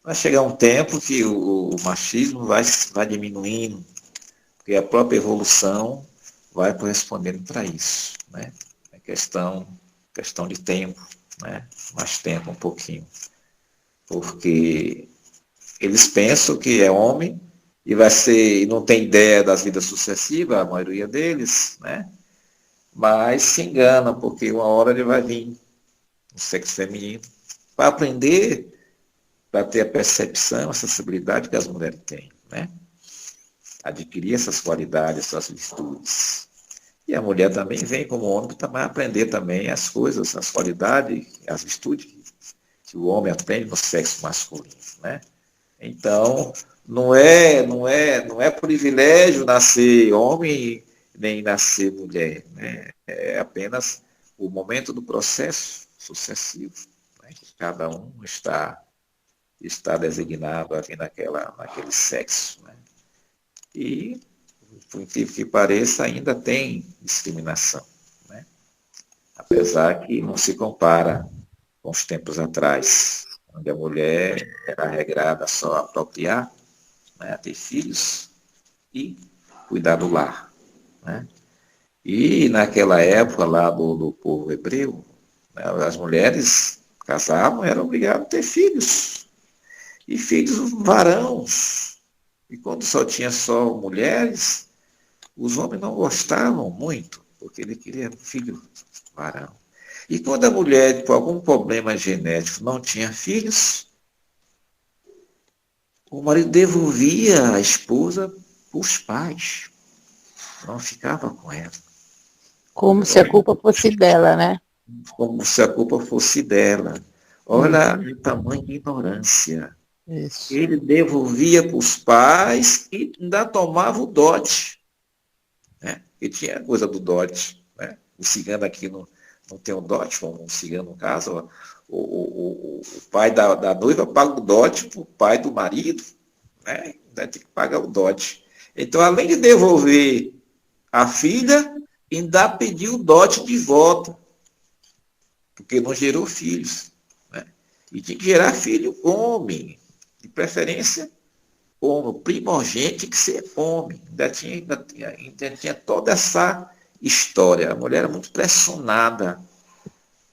Vai chegar um tempo que o machismo vai diminuindo, porque a própria evolução vai correspondendo para isso. Né? É questão de tempo, né? Mais tempo um pouquinho. Porque eles pensam que é homem e vai ser, e não tem ideia das vidas sucessivas, a maioria deles, né? Mas se engana, porque uma hora ele vai vir no sexo feminino para aprender, para ter a percepção, a sensibilidade que as mulheres têm, né? Adquirir essas qualidades, essas virtudes. E a mulher também vem como homem para aprender também as coisas, as qualidades, as virtudes que o homem aprende no sexo masculino, né? Então, não é privilégio nascer homem nem nascer mulher, né? É apenas o momento do processo sucessivo, né? Que cada um está designado aqui naquele sexo, né? E, por incrível que pareça, ainda tem discriminação, né? Apesar que não se compara com os tempos atrás, onde a mulher era regrada só a procriar, né, a ter filhos e cuidar do lar. Né? E naquela época lá do povo hebreu, né, as mulheres casavam, eram obrigadas a ter filhos. E filhos varãos. E quando tinha mulheres, os homens não gostavam muito, porque ele queria filho varão. E quando a mulher, por algum problema genético, não tinha filhos, o marido devolvia a esposa para os pais. Não ficava com ela. Como se a culpa fosse dela, né? Como se a culpa fosse dela. Olha o tamanho de ignorância. Isso. Ele devolvia para os pais e ainda tomava o dote. Né? E tinha a coisa do dote. Né? O cigano aqui no não tem um dote, como um cigano no caso, o pai da noiva paga o dote para o pai do marido, né? Ainda tem que pagar o dote. Então, além de devolver a filha, ainda pediu o dote de volta, porque não gerou filhos, né? E tinha que gerar filho homem, de preferência homem, o primogênito tinha que ser homem. Ainda tinha toda essa história. A mulher era muito pressionada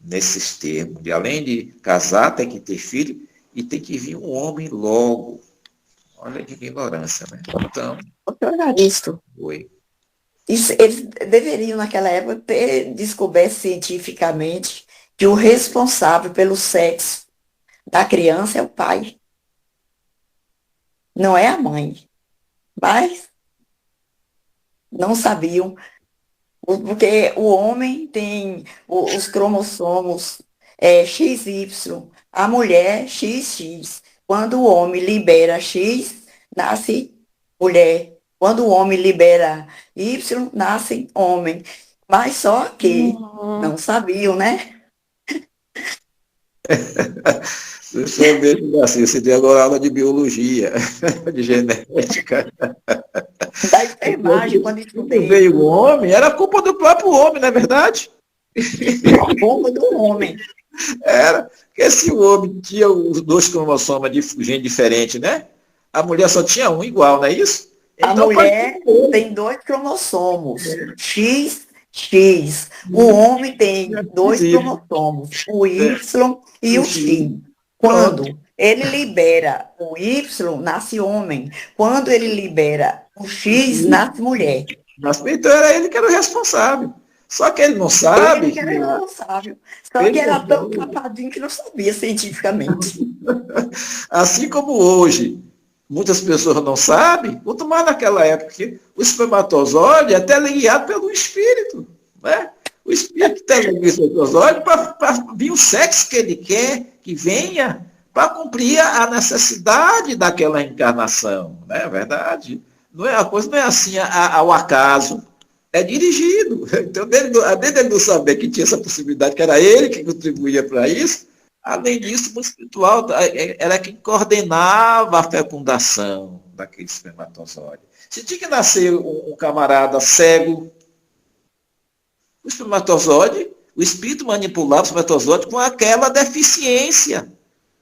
nesses termos. E além de casar, tem que ter filho e tem que vir um homem logo. Olha que ignorância, né? Então, Isso. foi. Isso, eles deveriam, naquela época, ter descoberto cientificamente que o responsável pelo sexo da criança é o pai, não é a mãe. Mas não sabiam, porque o homem tem os cromossomos XY, a mulher XX. Quando o homem libera X, nasce mulher. Quando o homem libera Y, nasce homem. Mas só que não sabiam, né? Você mesmo assim, você deu agora aula de biologia, de genética. Da enfermagem, quando Quando estudei, veio o homem, era culpa do próprio homem, não é verdade? a bomba do homem. Era. Porque se o homem tinha os dois cromossomas de gene diferente, né? A mulher só tinha um igual, não é isso? A Então, mulher tem 2 cromossomos, XX. O homem tem 2 cromossomos, o Y e o X. Quando ele libera o Y, nasce homem. Quando ele libera o X, nasce mulher. mas então era ele que era o responsável. Só que ele não sabe. Ele que era responsável. Só que era tão tapadinho que não sabia cientificamente. Assim como hoje, muitas pessoas não sabem, quanto mais naquela época, que o espermatozoide é teleguiado pelo espírito. Né? O espírito teleguia o espermatozoide para vir o sexo que ele quer que venha, para cumprir a necessidade daquela encarnação. Não é verdade? Não é, a coisa não é assim ao acaso. É dirigido. Então, além dele não saber que tinha essa possibilidade, que era ele que contribuía para isso, além disso, o mundo espiritual era quem coordenava a fecundação daquele espermatozoide. Se tinha que nascer um camarada cego, o espermatozoide, o espírito manipulava o espermatozoide com aquela deficiência,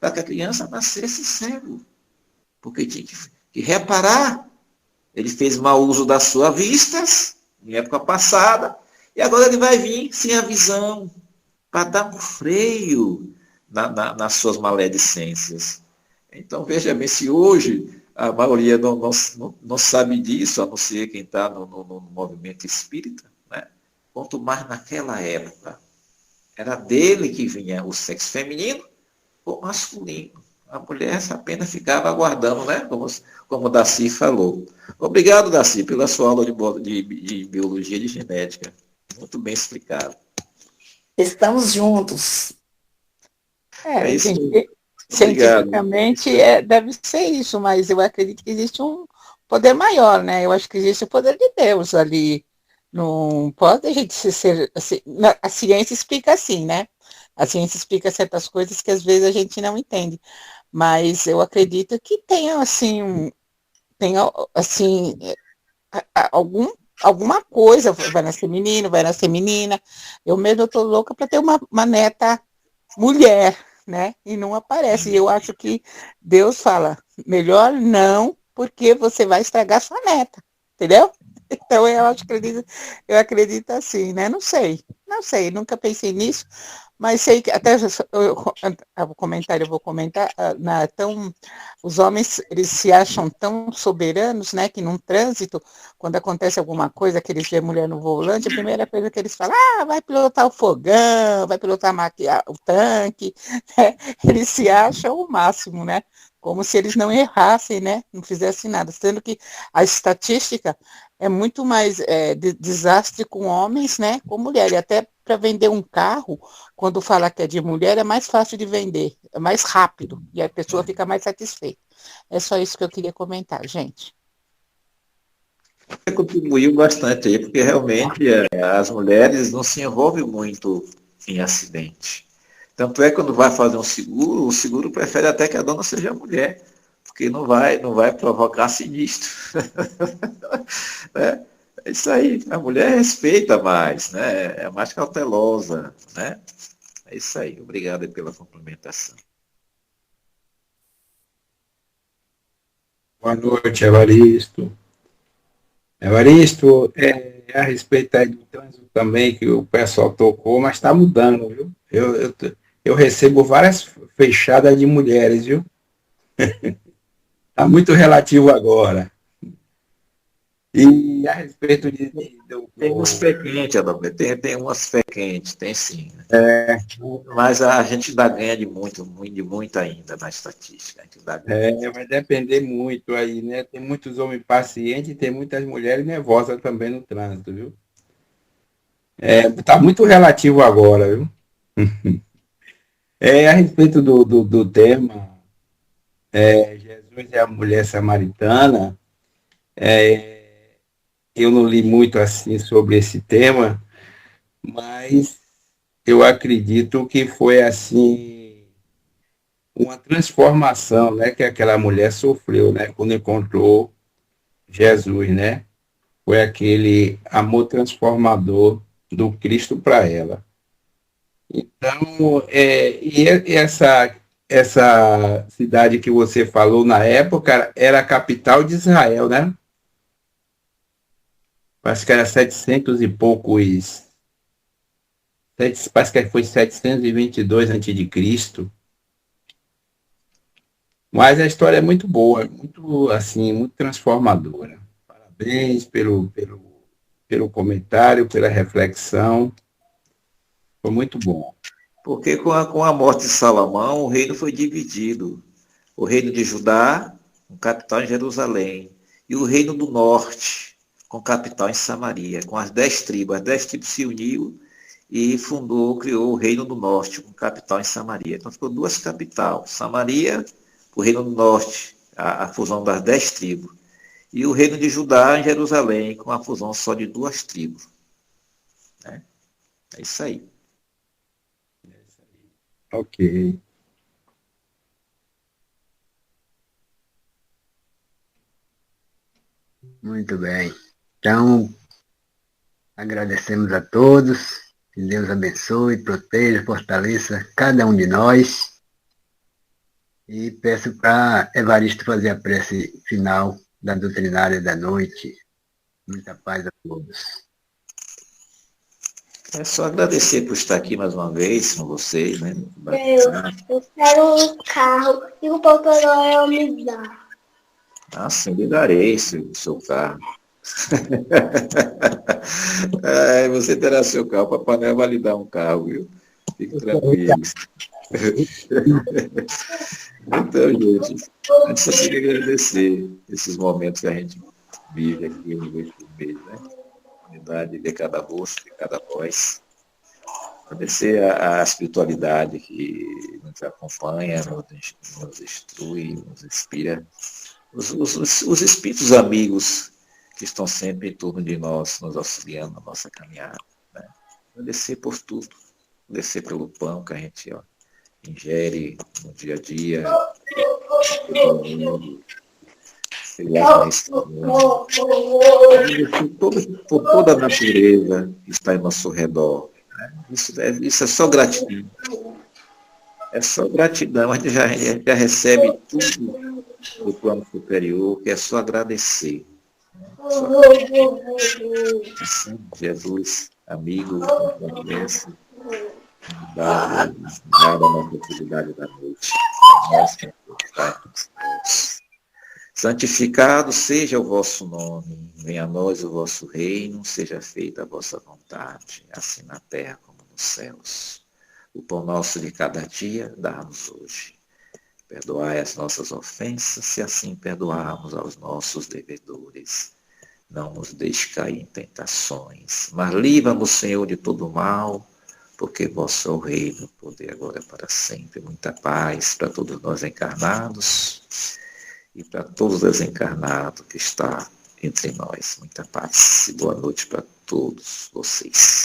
para que a criança nascesse cego. Porque tinha que reparar. Ele fez mau uso das suas vistas, em época passada, e agora ele vai vir sem a visão, para dar um freio nas suas maledicências. Então, veja bem, se hoje a maioria não sabe disso, a não ser quem está no movimento espírita, né? Quanto mais naquela época, era dele que vinha o sexo feminino ou masculino. A mulher apenas ficava aguardando, né? Como o Daci falou. Obrigado, Daci, pela sua aula de biologia e de genética. Muito bem explicado. Estamos juntos. É isso. Cientificamente deve ser isso, mas eu acredito que existe um poder maior, né? Eu acho que existe o poder de Deus ali. Não pode a gente ser assim, a ciência explica assim, né? A ciência explica certas coisas que às vezes a gente não entende. Mas eu acredito que tenha assim, alguma coisa, vai nascer menino, vai nascer menina. Eu mesmo estou louca para ter uma neta mulher, né? E não aparece. E eu acho que Deus fala, melhor não, porque você vai estragar sua neta, entendeu? Então eu acredito assim, né? Não sei, nunca pensei nisso, mas sei que até eu vou comentar, os homens, eles se acham tão soberanos, né, que num trânsito, quando acontece alguma coisa, que eles veem mulher no volante, a primeira coisa que eles falam, vai pilotar o fogão, vai pilotar o tanque, né? Eles se acham o máximo, né? Como se eles não errassem, né? Não fizessem nada, sendo que a estatística é muito mais desastre com homens, né, com mulher. E até para vender um carro, quando fala que é de mulher, é mais fácil de vender, é mais rápido, e a pessoa fica mais satisfeita. É só isso que eu queria comentar, gente. Contribuiu bastante aí, porque realmente as mulheres não se envolvem muito em acidente. Tanto é que quando vai fazer um seguro, o seguro prefere até que a dona seja mulher, porque não vai provocar sinistro. Né? É isso aí, a mulher respeita mais, né? É mais cautelosa, né? É isso aí, obrigado pela complementação. Boa noite, Evaristo. Evaristo, a respeito aí do trânsito também, que o pessoal tocou, mas está mudando, viu? Eu recebo várias fechadas de mulheres, viu? Está muito relativo agora. E a respeito Tem uns pé quente, Adalberto, tem umas pé quente, tem sim. Né? É, Mas a gente ainda ganha de muito ainda na estatística. A gente ainda ganha. vai depender muito aí, né? Tem muitos homens pacientes e tem muitas mulheres nervosas também no trânsito, viu? Tá muito relativo agora, viu? A respeito do tema, Jesus é a mulher samaritana, eu não li muito assim sobre esse tema, mas eu acredito que foi assim uma transformação, né, que aquela mulher sofreu, né, quando encontrou Jesus, né? Foi aquele amor transformador do Cristo para ela. Então, essa cidade que você falou na época era a capital de Israel, né? Parece que era 700 e poucos, parece que foi 722 a.C. Mas a história é muito boa, muito assim, muito transformadora. Parabéns pelo comentário, pela reflexão. Foi muito bom. Porque com a morte de Salomão, o reino foi dividido. O reino de Judá, com capital em Jerusalém, e o reino do norte, com capital em Samaria, com as 10 tribos. As 10 tribos se uniu e criou o reino do norte, com capital em Samaria. Então ficou duas capitais, Samaria, o reino do norte, a fusão das 10 tribos, e o reino de Judá em Jerusalém, com a fusão só de 2 tribos. Né? É isso aí. Ok. Muito bem. Então, agradecemos a todos. Que Deus abençoe, proteja, fortaleça cada um de nós. E peço para Evaristo fazer a prece final da doutrinária da noite. Muita paz a todos. É só agradecer por estar aqui mais uma vez com vocês, né? Eu quero um carro e o Papai Noel me dá. Ah, sim, lhe darei o seu carro. Você terá seu carro, o Papai Noel vai lhe dar um carro, viu? Fique tranquilo. Então, gente, a gente só queria agradecer esses momentos que a gente vive aqui no mês por mês, né? Unidade de cada rosto, de cada voz. Agradecer a espiritualidade que nos acompanha, nos instrui, nos inspira. Os espíritos amigos que estão sempre em torno de nós, nos auxiliando na nossa caminhada. Né? Agradecer por tudo. Agradecer pelo pão que a gente ingere no dia a dia. Por toda a natureza que está em nosso redor. Né? Isso é só gratidão. É só gratidão. A gente já recebe tudo do plano superior, que é só agradecer. Assim, Jesus, amigo, companheiro, dada a nossa atividade da noite. Nós que estamos. Santificado seja o vosso nome, venha a nós o vosso reino, seja feita a vossa vontade, assim na terra como nos céus. O pão nosso de cada dia, dá-nos hoje. Perdoai as nossas ofensas, se assim perdoarmos aos nossos devedores. Não nos deixe cair em tentações, mas livra-nos, Senhor, de todo mal, porque vosso é o reino, o poder agora para sempre. Muita paz para todos nós encarnados e para todos os desencarnados que está entre nós. Muita paz e boa noite para todos vocês.